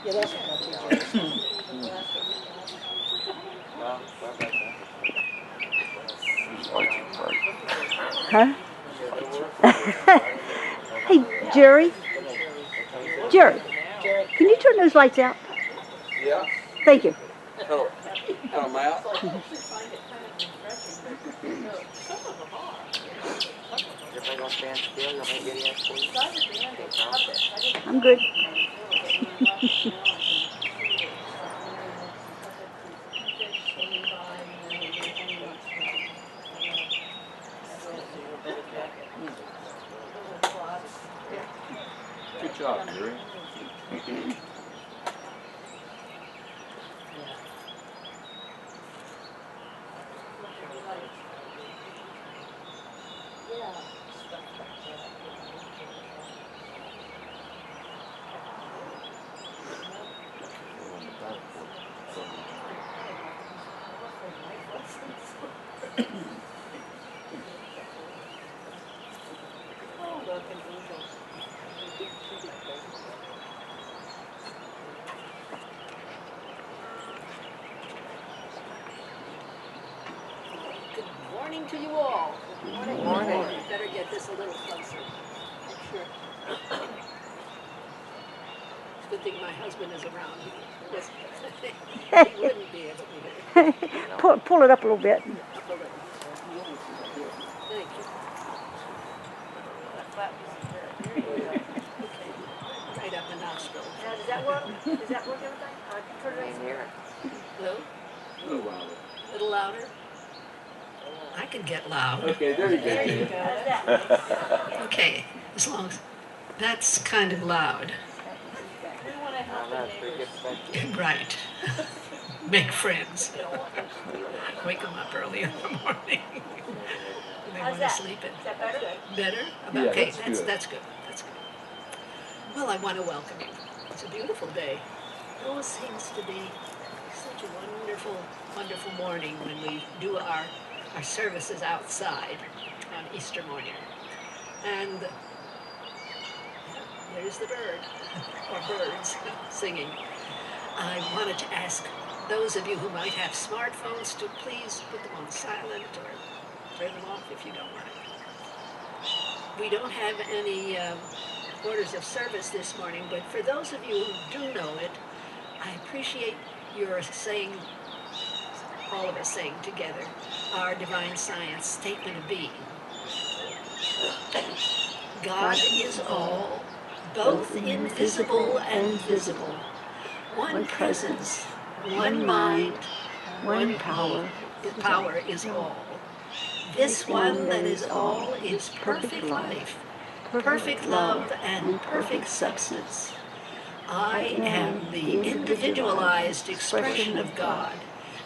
Yeah, that's what Huh? Hey, Jerry. Jerry, can you turn those lights out? Yeah. Thank you. Hello. Hello, Matt. Everybody gonna stand still? You want me to get in for you? I'm good. Good job, Yuri. Good morning to you all. Good morning. Morning. Better get this a little closer. Make sure. It's a good thing my husband is around. Yes. He wouldn't be able to. Pull it up a little bit. Thank you. Okay. Right up the nostril. Does that work? Does that work everything? Turn it In here. Hello? A little louder. A little louder? I can get loud. Okay, there you go. There you go. Okay, as long as that's kind of loud. That's pretty good special. Right. Make friends. Wake them up early in the morning. They want to sleep in. Is that better? Better? Yeah, Okay, that's that's good. that's good. That's good. Well, I want to welcome you. It's a beautiful day. It always seems to be such a wonderful, wonderful morning when we do our services outside on Easter morning. And there's the bird, or birds, singing. I wanted to ask those of you who might have smartphones to please put them on silent or turn them off if you don't mind. We don't have any orders of service this morning, but for those of you who do know it, I appreciate your saying, all of us saying together, our divine science statement of being. God is all, both invisible and visible. One presence, one mind, one power. Power is all. This one that is all is perfect life, perfect love, and perfect substance. I am the individualized expression of God,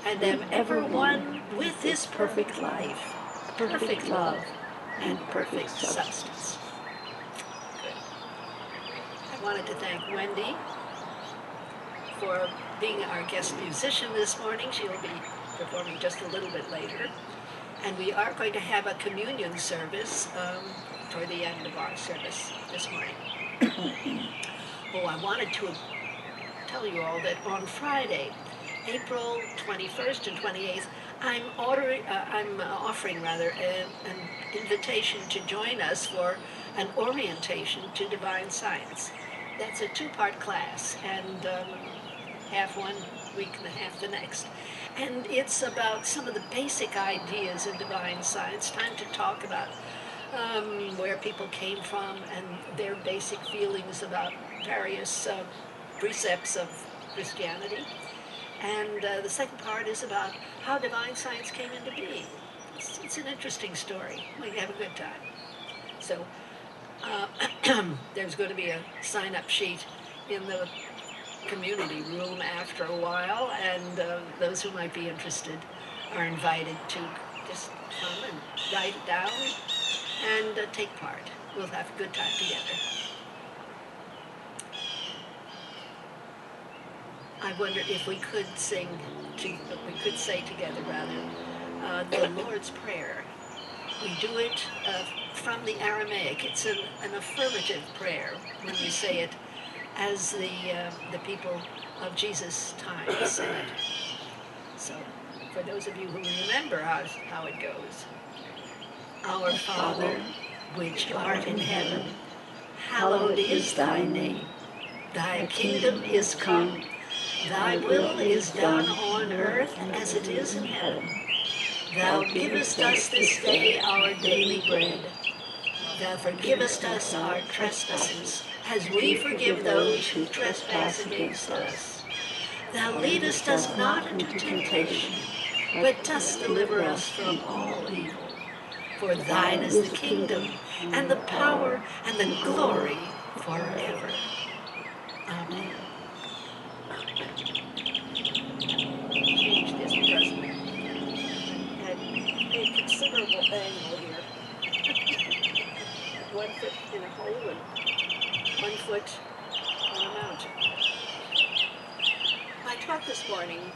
and am ever one with this perfect life, perfect love, and perfect substance. Good. I wanted to thank Wendy for being our guest musician this morning. She'll be performing just a little bit later. And we are going to have a communion service toward the end of our service this morning. Oh, I wanted to tell you all that on Friday, April 21st and 28th, I'm offering an invitation to join us for an orientation to divine science. That's a two-part class, and half one week and half the next. And it's about some of the basic ideas in divine science, time to talk about where people came from and their basic feelings about various precepts of Christianity. And the second part is about how divine science came into being. It's an interesting story. We have a good time. So there's going to be a sign-up sheet in the community room after a while, and those who might be interested are invited to just come and write it down and take part. We'll have a good time together. I wonder if we could say together the Lord's Prayer. We do it from the Aramaic. It's an affirmative prayer when we say it as the people of Jesus' time said. So, for those of you who remember how it goes, Our Father, which art in heaven, hallowed is thy name. Thy kingdom is come, thy will is done on earth as it is in heaven. Thou givest us this day our daily bread. Thou forgivest us our trespasses, as we forgive those who trespass against us. Thou leadest us not into temptation, but dost deliver us from all evil. For thine is the kingdom, and the power, and the glory forever. Amen. Change this because I had a considerable angle here. 1 foot in a hole and 1 foot on a mountain. My talk this morning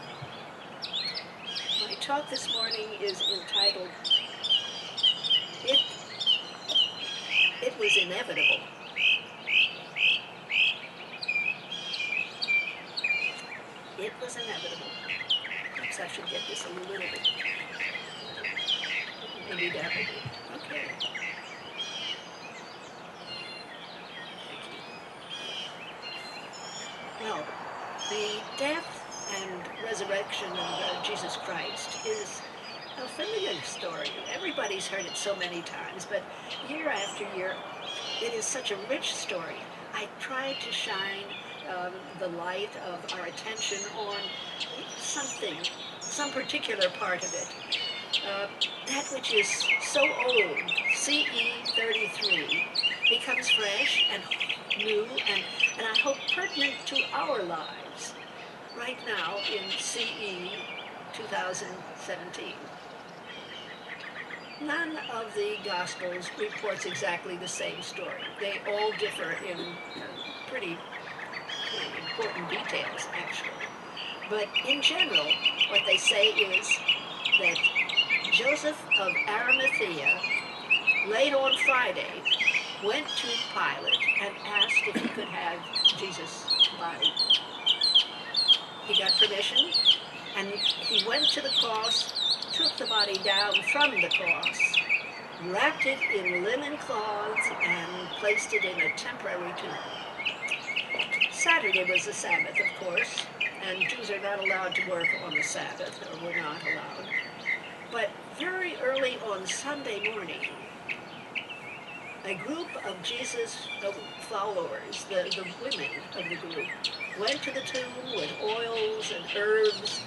is entitled, It Was Inevitable. It was inevitable. Perhaps I should get this a little bit. Maybe that would be. Okay. Well, the death and resurrection of Jesus Christ is a familiar story. Everybody's heard it so many times, but year after year, it is such a rich story. I try to shine the light of our attention on something, some particular part of it. That which is so old, CE 33, becomes fresh and new and I hope pertinent to our lives right now in CE 2017. None of the Gospels reports exactly the same story. They all differ in pretty important details, actually. But in general, what they say is that Joseph of Arimathea, late on Friday, went to Pilate and asked if he could have Jesus' body. He got permission, and he went to the cross, took the body down from the cross, wrapped it in linen cloths, and placed it in a temporary tomb. Saturday was the Sabbath, of course, and Jews are not allowed to work on the Sabbath, or were not allowed. But very early on Sunday morning, a group of Jesus' followers, the women of the group, went to the tomb with oils and herbs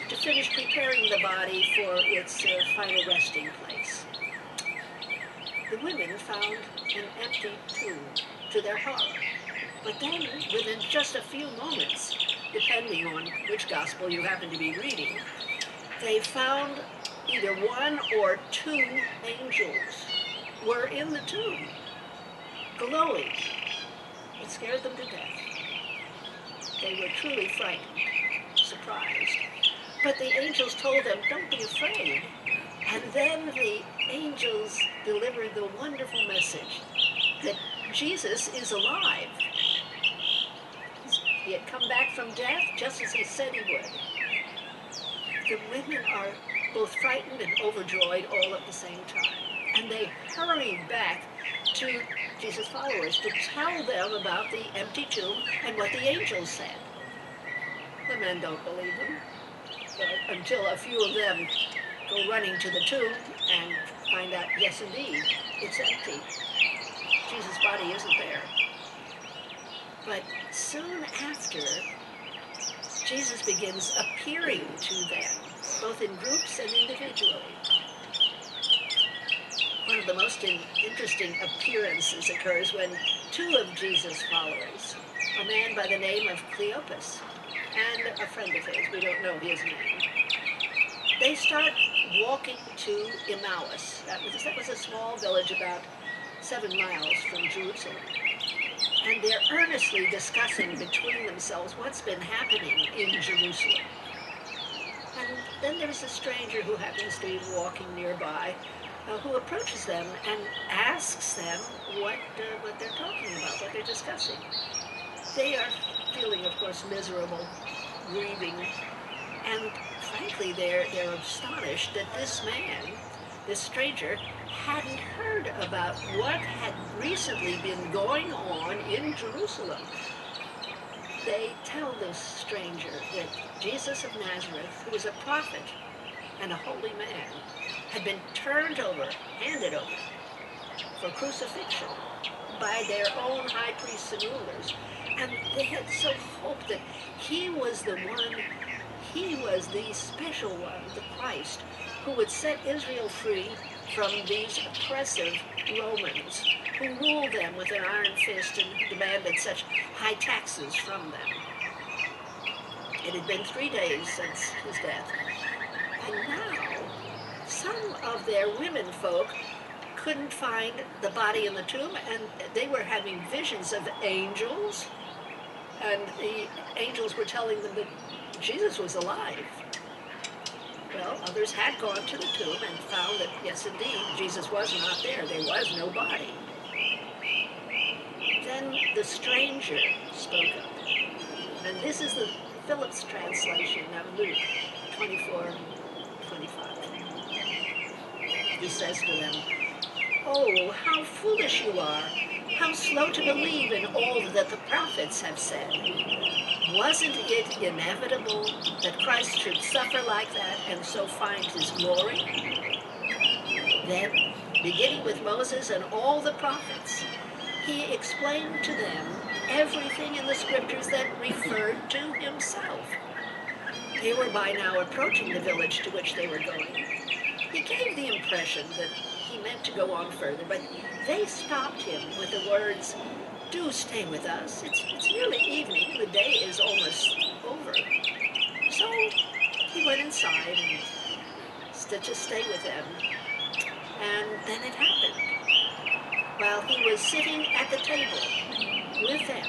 to finish preparing the body for its final resting place. The women found an empty tomb, to their horror. But then, within just a few moments, depending on which gospel you happen to be reading, they found either one or two angels were in the tomb, glowing. It scared them to death. They were truly frightened, surprised. But the angels told them, don't be afraid. And then the angels delivered the wonderful message that Jesus is alive. He had come back from death just as he said he would. The women are both frightened and overjoyed all at the same time. And they hurried back to Jesus' followers to tell them about the empty tomb and what the angels said. The men don't believe them, until a few of them go running to the tomb and find out, yes, indeed, it's empty. Jesus' body isn't there. But soon after, Jesus begins appearing to them, both in groups and individually. One of the most interesting appearances occurs when two of Jesus' followers, a man by the name of Cleopas and a friend of his, we don't know his name, they start walking to Emmaus. That was a small village about 7 miles from Jerusalem. And they're earnestly discussing between themselves what's been happening in Jerusalem. And then there's a stranger who happens to be walking nearby, who approaches them and asks them what they're talking about, what they're discussing. They are feeling, of course, miserable, grieving, and frankly, they're astonished that this man, this stranger, hadn't heard about what had recently been going on in Jerusalem. They tell this stranger that Jesus of Nazareth, who was a prophet and a holy man, had been turned over, handed over for crucifixion by their own high priests and rulers. And they had so hoped that he was the one, he was the special one, the Christ, who would set Israel free from these oppressive Romans who ruled them with an iron fist and demanded such high taxes from them. It had been 3 days since his death, and now some of their women folk couldn't find the body in the tomb, and they were having visions of angels, and the angels were telling them that Jesus was alive. Well, others had gone to the tomb and found that, yes, indeed, Jesus was not there. There was no body. Then the stranger spoke up. And this is the Phillips translation of Luke 24:25. He says to them, "Oh, how foolish you are! How slow to believe in all that the prophets have said. Wasn't it inevitable that Christ should suffer like that and so find his glory?" Then, beginning with Moses and all the prophets, he explained to them everything in the scriptures that referred to himself. They were by now approaching the village to which they were going. He gave the impression that he meant to go on further, but they stopped him with the words, "Do stay with us. It's nearly evening. The day is almost over." So he went inside and to stay with them. And then it happened. While he was sitting at the table with them,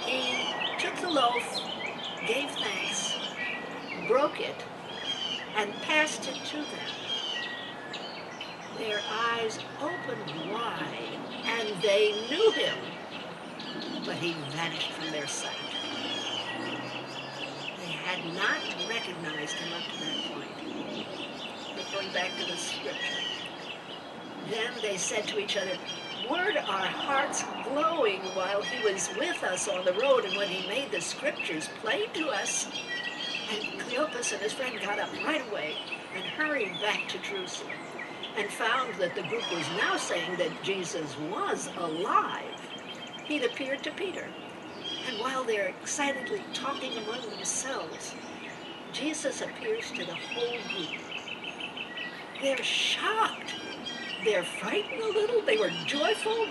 he took the loaf, gave thanks, broke it, and passed it to them. Their eyes opened wide, and they knew him, but he vanished from their sight. They had not recognized him up to that point. But going back to the scripture, then they said to each other, "Weren't our hearts glowing while he was with us on the road and when he made the scriptures plain to us?" And Cleopas and his friend got up right away and hurried back to Jerusalem and found that the group was now saying that Jesus was alive. He'd appeared to Peter. And while they're excitedly talking among themselves, Jesus appears to the whole group. They're shocked. They're frightened a little. They were joyful,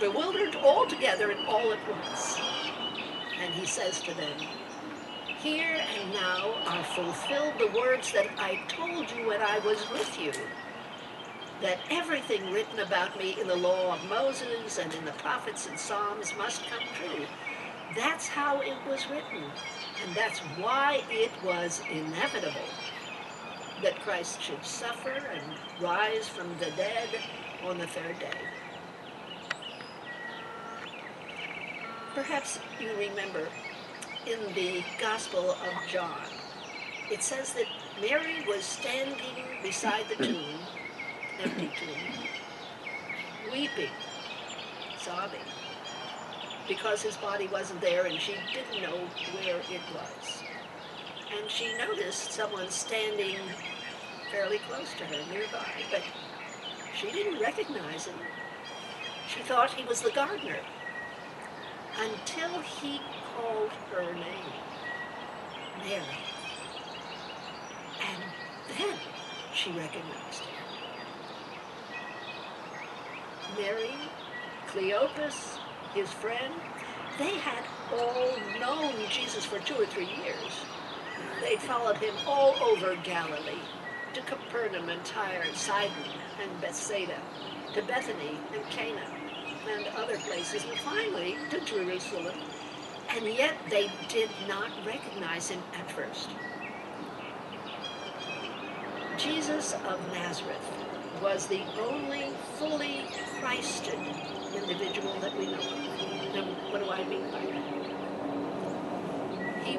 bewildered all together and all at once. And he says to them, "Here and now are fulfilled the words that I told you when I was with you, that everything written about me in the law of Moses and in the prophets and Psalms must come true." That's how it was written, and that's why it was inevitable that Christ should suffer and rise from the dead on the 3rd day. Perhaps you remember in the Gospel of John, it says that Mary was standing beside the tomb, empty tomb, weeping, sobbing, because his body wasn't there and she didn't know where it was. And she noticed someone standing fairly close to her, nearby, but she didn't recognize him. She thought he was the gardener, until he called her name, Mary. And then she recognized him. Mary, Cleopas, his friend, they had all known Jesus for 2 or 3 years. They'd followed him all over Galilee, to Capernaum and Tyre and Sidon and Bethsaida, to Bethany and Cana and other places, and finally to Jerusalem. And yet they did not recognize him at first. Jesus of Nazareth was the only fully Christed individual that we know of. Now, what do I mean by that?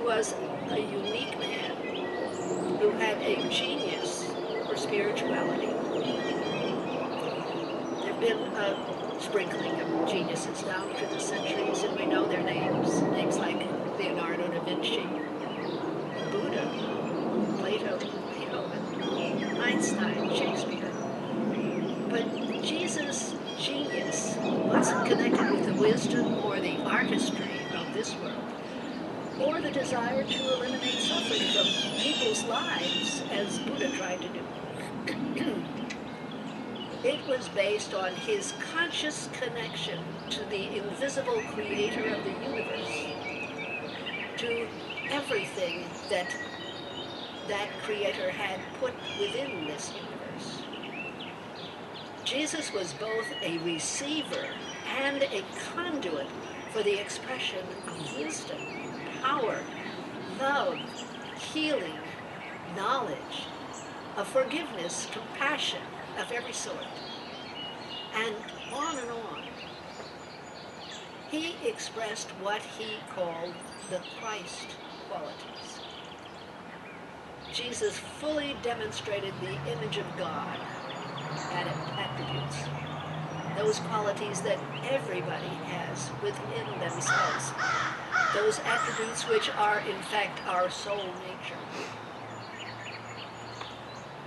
was a unique man who had a genius for spirituality. There have been a sprinkling of geniuses down through the centuries, and we know their names. Names like Leonardo da Vinci, Buddha, Plato, Beethoven, Einstein, Shakespeare. But Jesus' genius wasn't connected with the wisdom or the artistry of this world, or the desire to eliminate suffering from people's lives, as Buddha tried to do. It was based on his conscious connection to the invisible creator of the universe, to everything that that creator had put within this universe. Jesus was both a receiver and a conduit for the expression of wisdom, power, love, healing, knowledge, of forgiveness, compassion of every sort, and on and on. He expressed what he called the Christ qualities. Jesus fully demonstrated the image of God attributes, those qualities that everybody has within themselves, those attributes which are in fact our soul nature.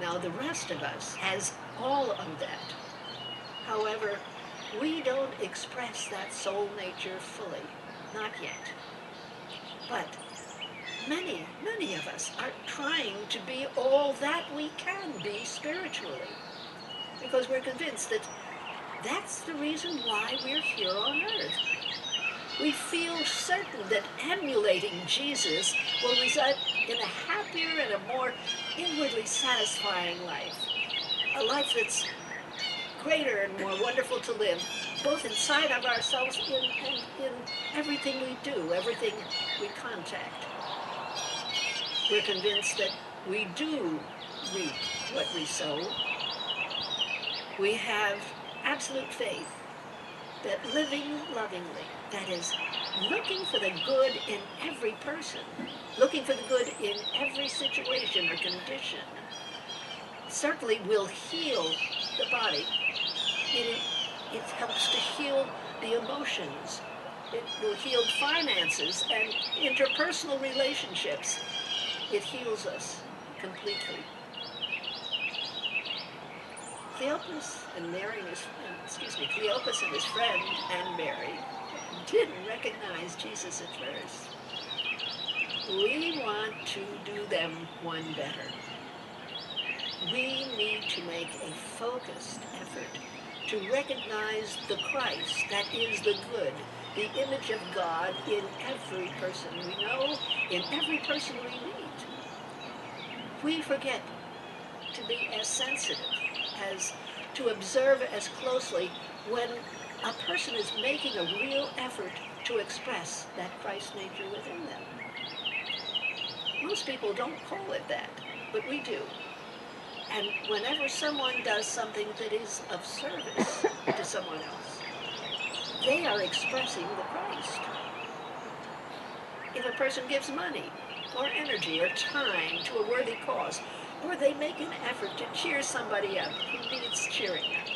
Now the rest of us has all of that. However, we don't express that soul nature fully, not yet. But many of us are trying to be all that we can be spiritually, because we're convinced that that's the reason why we're here on earth. We feel certain that emulating Jesus will result in a happier and a more inwardly satisfying life, a life that's greater and more wonderful to live, both inside of ourselves and in everything we do, everything we contact. We're convinced that we do reap what we sow. We have absolute faith that living lovingly, that is, looking for the good in every person, looking for the good in every situation or condition, certainly will heal the body. It helps to heal the emotions. It will heal finances and interpersonal relationships. It heals us completely. Cleopas and Cleopas and his friend and Mary didn't recognize Jesus at first. We want to do them one better. We need to make a focused effort to recognize the Christ that is the good, the image of God in every person we know, in every person we meet. We forget to be as sensitive, as to observe as closely when a person is making a real effort to express that Christ nature within them. Most people don't call it that, but we do. And whenever someone does something that is of service to someone else, they are expressing the Christ. If a person gives money or energy or time to a worthy cause, or they make an effort to cheer somebody up who needs cheering up,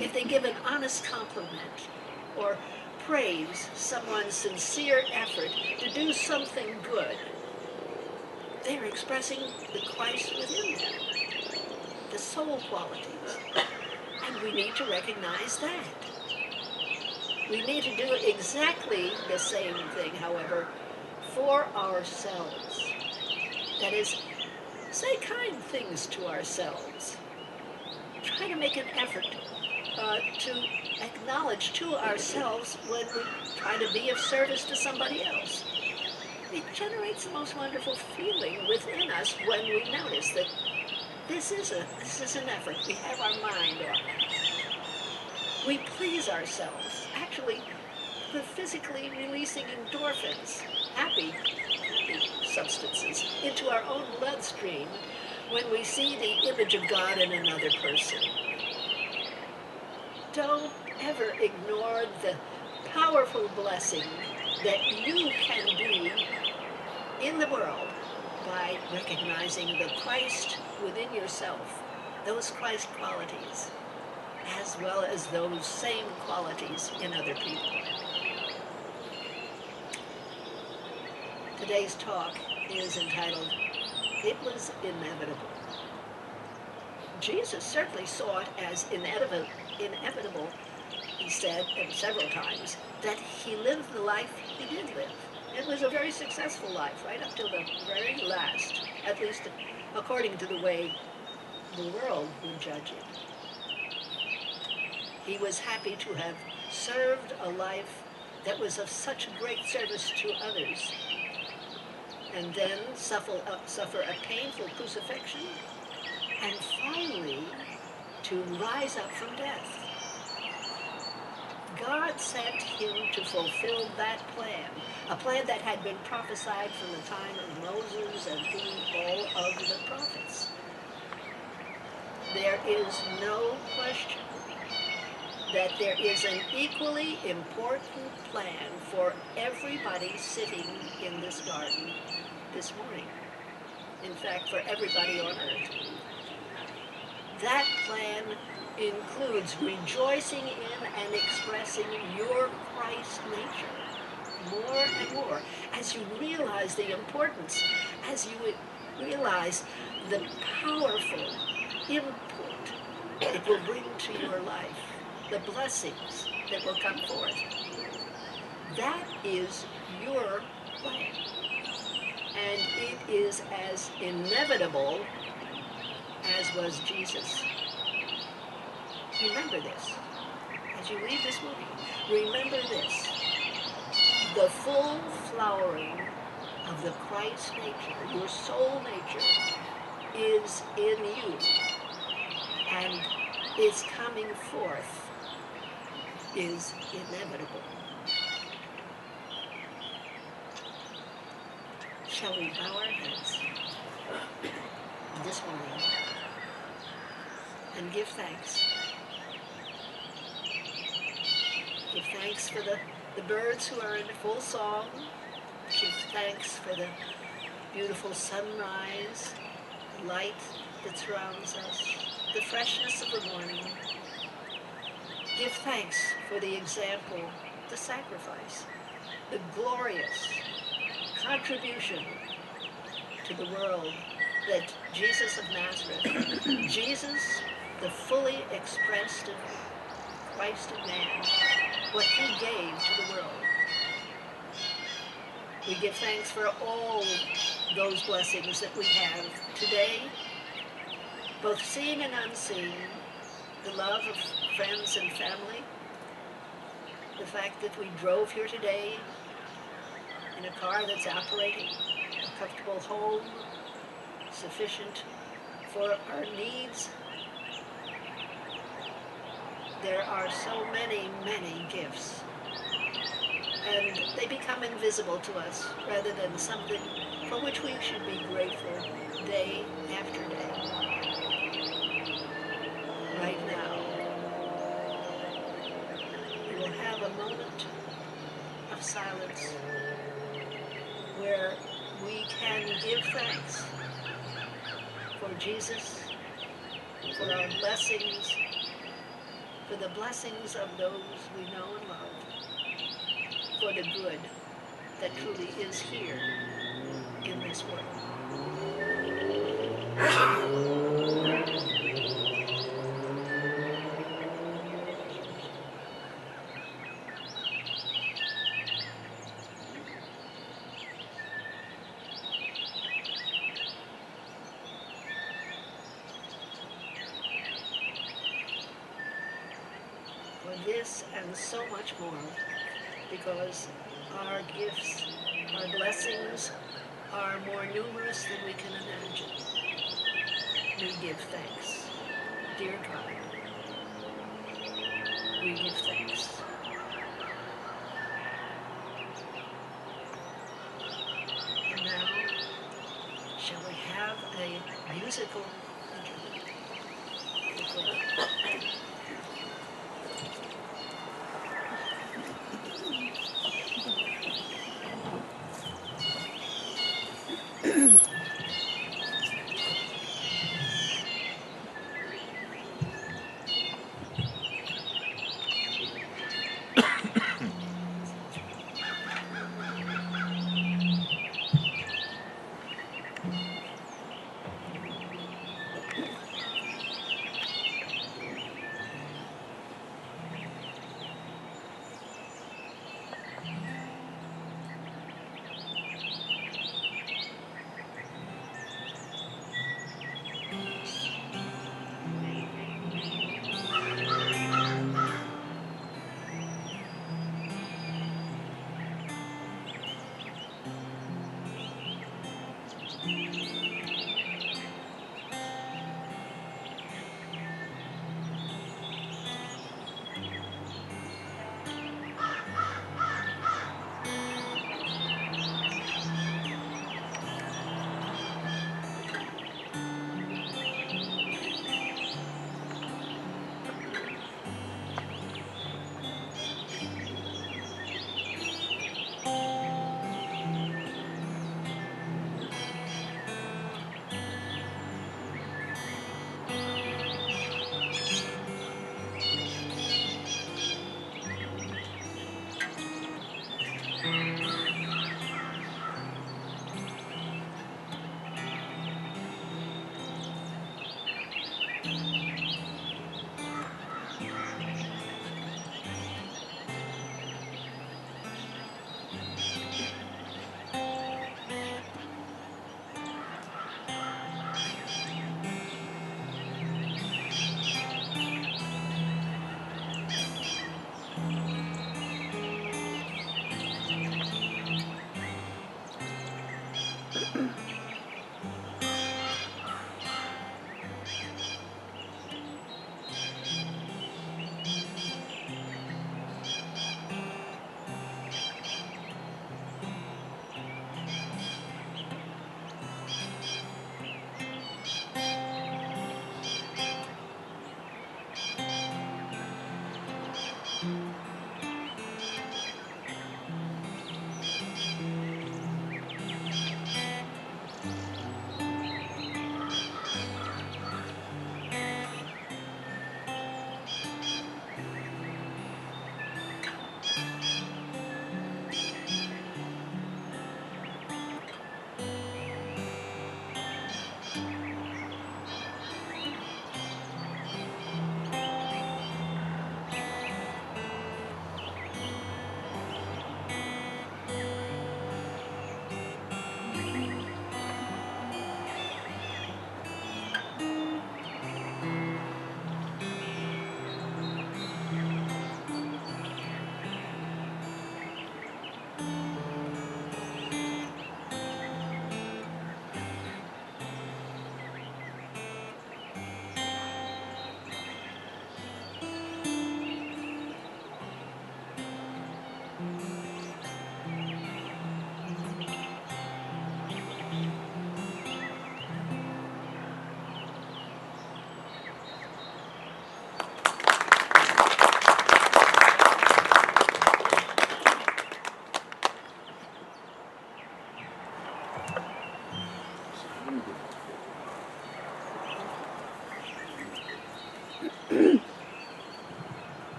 if they give an honest compliment or praise someone's sincere effort to do something good, they're expressing the Christ within them, the soul qualities. And we need to recognize that. We need to do exactly the same thing, however, for ourselves. That is, say kind things to ourselves. Try to make an effort to acknowledge to ourselves when we try to be of service to somebody else. It generates the most wonderful feeling within us when we notice that this is an effort. We have our mind on it. We please ourselves. Actually, we're physically releasing endorphins, happy substances, into our own bloodstream when we see the image of God in another person. Don't ever ignore the powerful blessing that you can be in the world by recognizing the Christ within yourself, those Christ qualities, as well as those same qualities in other people. Today's talk is entitled, It Was Inevitable. Jesus certainly saw it as inevitable, he said several times, that he lived the life he did live. It was a very successful life, right up till the very last, at least according to the way the world would judge it. He was happy to have served a life that was of such great service to others, and then suffer a painful crucifixion, and finally to rise up from death. God sent him to fulfill that plan, a plan that had been prophesied from the time of Moses and through all of the prophets. There is no question that there is an equally important plan for everybody sitting in this garden this morning. In fact, for everybody on earth. That plan includes rejoicing in and expressing your Christ nature more and more as you realize the importance, as you realize the powerful input it will bring to your life, the blessings that will come forth. That is your plan. And it is as inevitable as was Jesus. Remember this. As you leave this movie, remember this. The full flowering of the Christ nature, your soul nature, is in you. And its coming forth is inevitable. Shall we bow our heads this morning and give thanks? Give thanks for the birds who are in full song. Give thanks for the beautiful sunrise, the light that surrounds us, the freshness of the morning. Give thanks for the example, the sacrifice, the glorious contribution to the world that Jesus of Nazareth, Jesus, the fully expressed Christ of man, what he gave to the world. We give thanks for all those blessings that we have today, both seen and unseen, the love of friends and family, the fact that we drove here today in a car that's operating, a comfortable home, sufficient for our needs. There are so many, many gifts, and they become invisible to us rather than something for which we should be grateful day after day. Right now, we will have a moment of silence where we can give thanks for Jesus, for our blessings, for the blessings of those we know and love, for the good that truly is here in this world. For this and so much more, because our gifts, our blessings are more numerous than we can imagine. We give thanks. Dear God, we give thanks. And now, shall we have a musical interlude?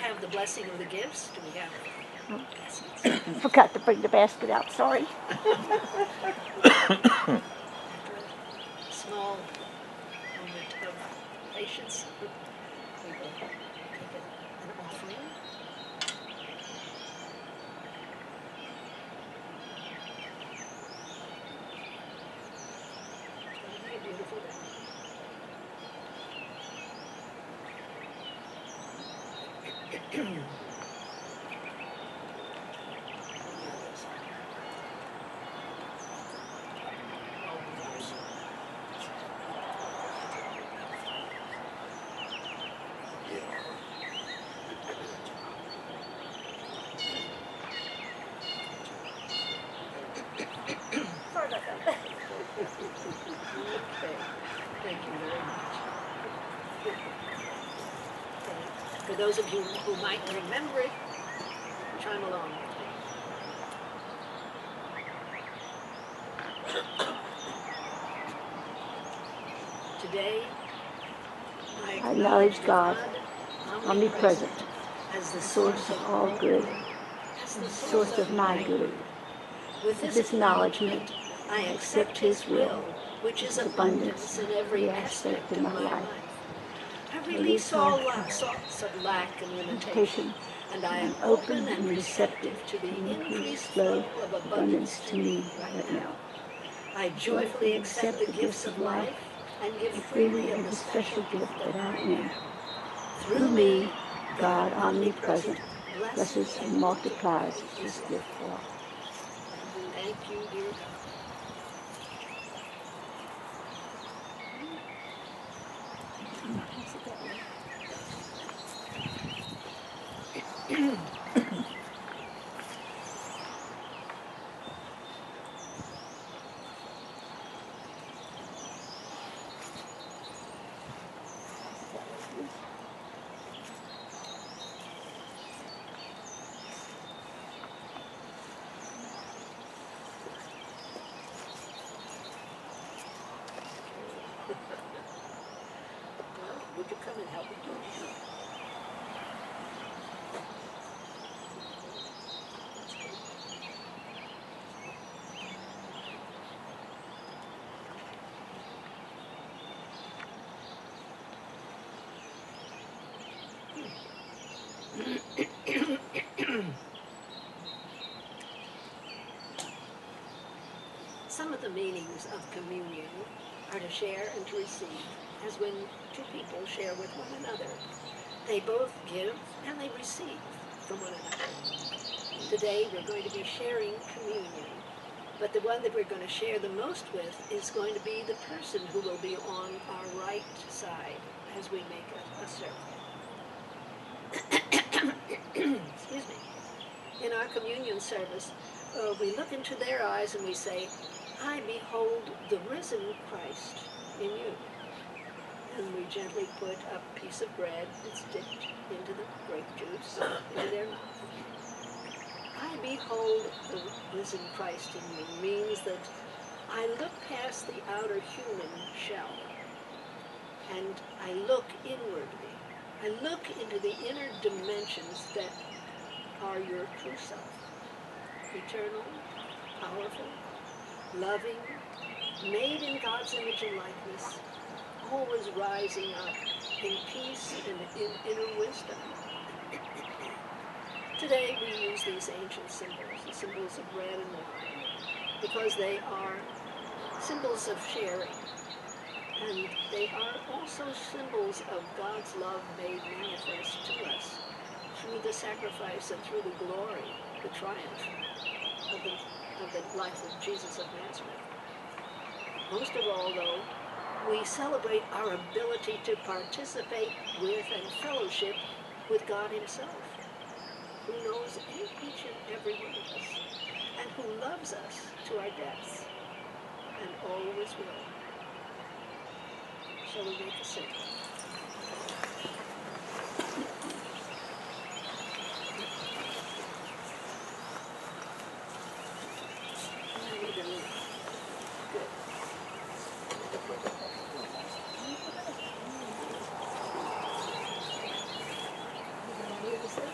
have the blessing of the gifts? Do we have baskets? Forgot to bring the basket out, sorry. After a small moment of patience, we will take an offering. It's going to be a beautiful day. Sorry about that. Okay, thank you very much. Okay. For those of you who might remember it, chime along with me. Today, I acknowledge God, omnipresent, omnipresent, as the source of all good, as the source of my good. With With this this acknowledgement, I accept His will, which is abundance in every aspect of my life. I release all sorts of lack and limitation, and I am open and receptive to the increased flow of abundance to me right now. I joyfully accept the gifts of life and give freely of the special gift that I am. Through me, God omnipresent blesses and multiplies this gift for all. Thank you, dear God. Well, would you come and help me? Some of the meanings of communion are to share and to receive, as when two people share with one another. They both give and they receive from one another. Today we're going to be sharing communion, but the one that we're going to share the most with is going to be the person who will be on our right side as we make a circle. Excuse me. In our communion service, we look into their eyes and we say, I behold the risen Christ in you. And we gently put a piece of bread that's dipped into the grape juice into their mouth. I behold the risen Christ in you means that I look past the outer human shell and I look inwardly. I look into the inner dimensions that are your true self. Eternal, powerful, loving, made in God's image and likeness, always rising up in peace and in inner wisdom. Today we use these ancient symbols, the symbols of bread and wine, because they are symbols of sharing. And they are also symbols of God's love made manifest to us through the sacrifice and through the glory, the triumph of the life of Jesus of Nazareth. Most of all, though, we celebrate our ability to participate with and fellowship with God Himself, who knows each and every one of us, and who loves us to our depths, and always will. Shall we make a circle? Good. Hear the sound?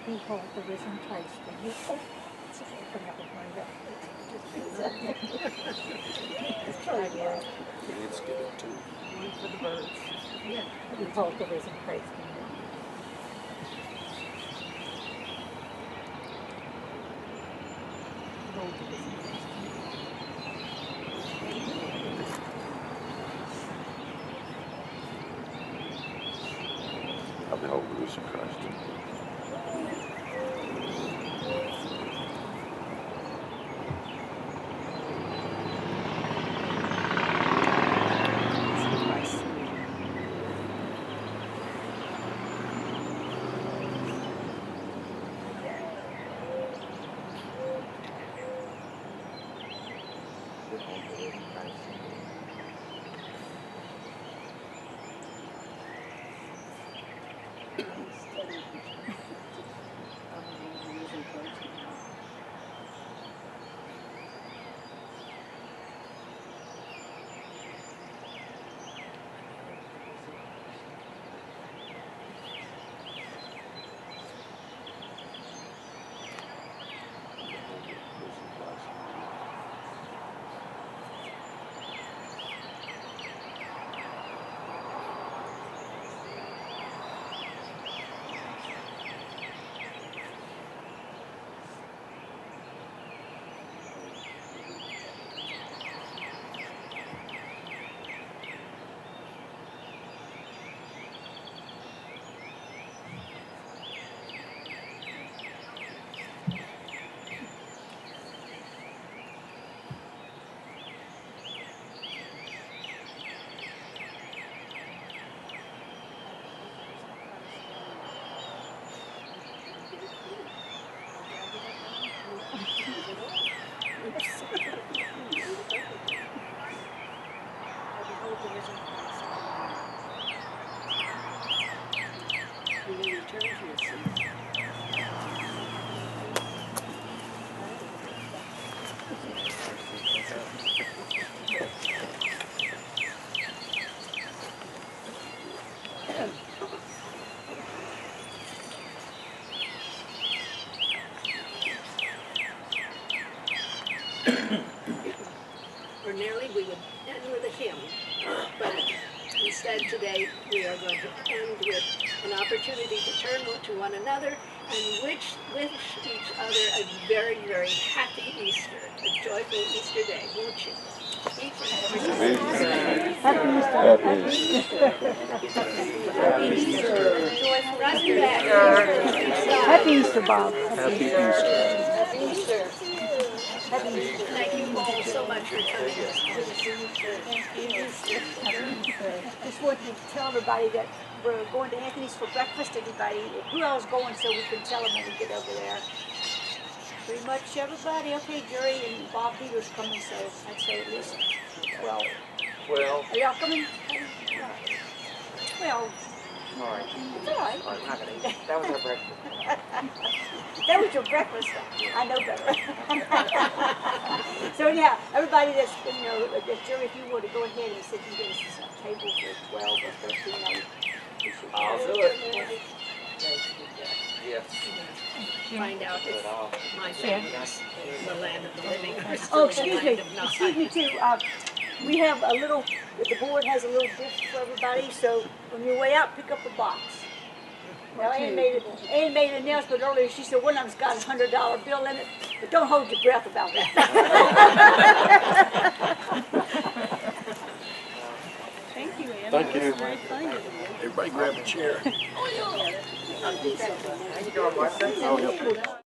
Behold the risen Christ in you. Oh, it's open up with my Let's try again. Let's get it too. One for the birds. Yeah. Behold the risen Christ in you. Behold the risen Christ in you. I behold the risen Christ. You may return to your seat. Ordinarily, we would end with a hymn, but instead today we are going to end with an opportunity to turn to one another and wish each other a very, very happy Easter, a joyful Easter day, won't you? Each and every Happy Easter. Happy Easter. Right back. Happy Easter, Bob. Happy Easter. Happy Easter. Thank you all so much for coming this morning. Just want to tell everybody that we're going to Anthony's for breakfast. Everybody, who else going so we can tell them when we get over there. Pretty much everybody. Okay, Jerry and Bob Peter's coming, so I'd say at least 12. 12. Are y'all coming? Well, Alright. it's all right. Alright, we're not gonna eat. That was our breakfast. That was your breakfast. I know better. So anyhow, everybody that's, Jerry, if you were to go ahead and sit and get us a table for 12 or 13, we should. I'll do it. Yes. Find out Do it if all. my family's the land of the living or still Oh, the excuse land me. of not. Excuse me too. We have a little, the board has a little gift for everybody, so on your way out, pick up a box. Now, Ann made an announcement earlier. She said one of them's got a $100 bill in it, but don't hold your breath about that. Thank you, Ann. Thank you. Very kind of you. Everybody grab a chair. How you doing, Martha?